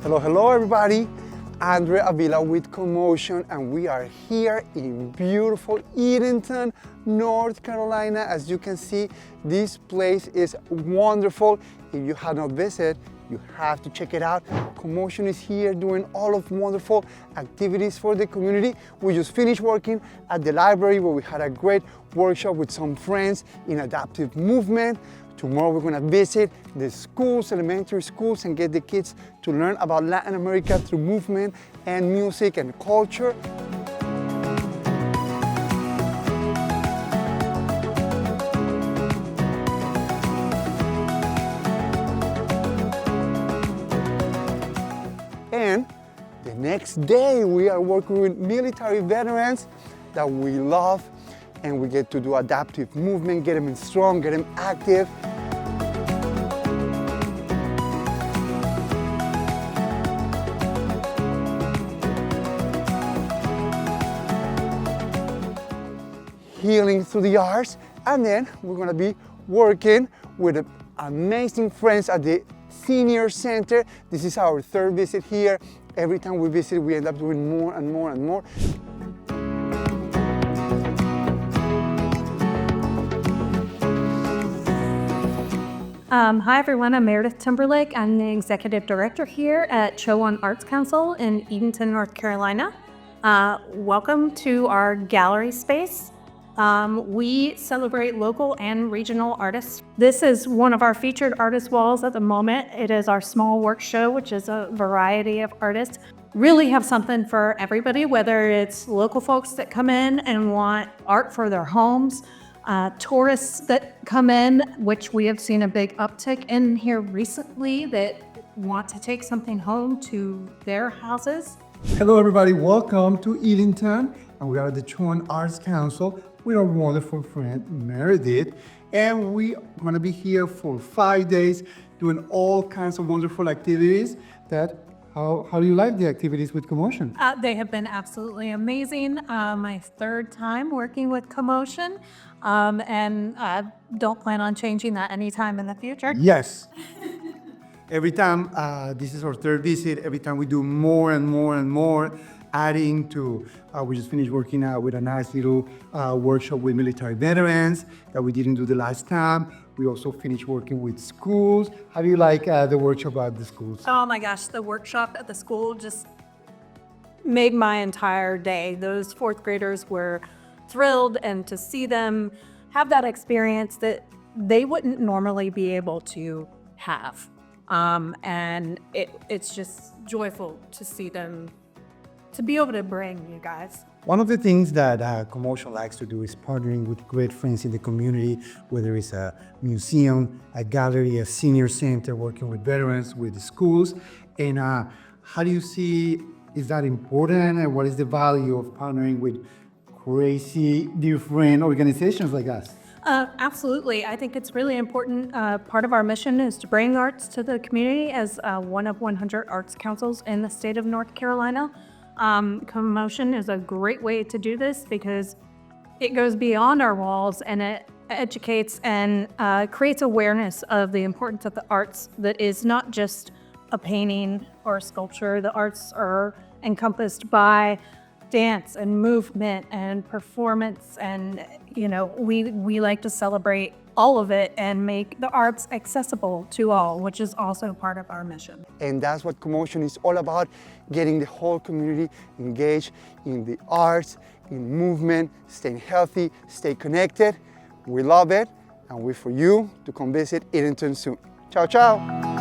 Hello, hello everybody. Andre Avila with ComMotion, and we are here in beautiful Edenton, North Carolina. As you can see, this place is wonderful. If you have not visited, you have to check it out. ComMotion is here doing all of wonderful activities for the community. We just finished working at the library where we had a great workshop with some friends in adaptive movement. Tomorrow we're going to visit the schools, elementary schools, and get the kids to learn about Latin America through movement and music and culture. And the next day we are working with military veterans that we love, and we get to do adaptive movement, get them strong, get them active. Healing through the arts, and then we're gonna be working with amazing friends at the Senior Center. This is our third visit here. Every time we visit, we end up doing more and more and more. Hi everyone, I'm Meredith Timberlake. I'm the Executive Director here at Chowan Arts Council in Edenton, North Carolina. Welcome to our gallery space. We celebrate local and regional artists. This is one of our featured artist walls at the moment. It is our small work show, which is a variety of artists. Really have something for everybody, whether it's local folks that come in and want art for their homes, tourists that come in, which we have seen a big uptick in here recently, that want to take something home to their houses. Hello everybody, welcome to Edenton, and we are at the Chowan Arts Council with our wonderful friend Meredith, and we are going to be here for 5 days doing all kinds of wonderful activities. How do you like the activities with ComMotion? They have been absolutely amazing. My third time working with ComMotion, and I don't plan on changing that anytime in the future. Yes. Every time, this is our third visit, every time we do more and more and more, adding to, we just finished working out with a nice little workshop with military veterans that we didn't do the last time. We also finished working with schools. How do you like the workshop at the schools? Oh my gosh, the workshop at the school just made my entire day. Those fourth graders were thrilled, and to see them have that experience that they wouldn't normally be able to have. And it's just joyful to see them, to be able to bring you guys. One of the things that ComMotion likes to do is partnering with great friends in the community, whether it's a museum, a gallery, a senior center, working with veterans, with the schools. And how do you see, is that important? And what is the value of partnering with crazy different organizations like us? Absolutely. I think it's really important. Part of our mission is to bring arts to the community as one of 100 arts councils in the state of North Carolina. ComMotion is a great way to do this because it goes beyond our walls, and it educates and creates awareness of the importance of the arts, that is not just a painting or a sculpture. The arts are encompassed by dance and movement and performance, and we like to celebrate all of it and make the arts accessible to all, which is also part of our mission. And that's what ComMotion is all about, getting the whole community engaged in the arts, in movement, staying healthy, stay connected. We love it, and wait for you to come visit Edenton soon. Ciao, ciao.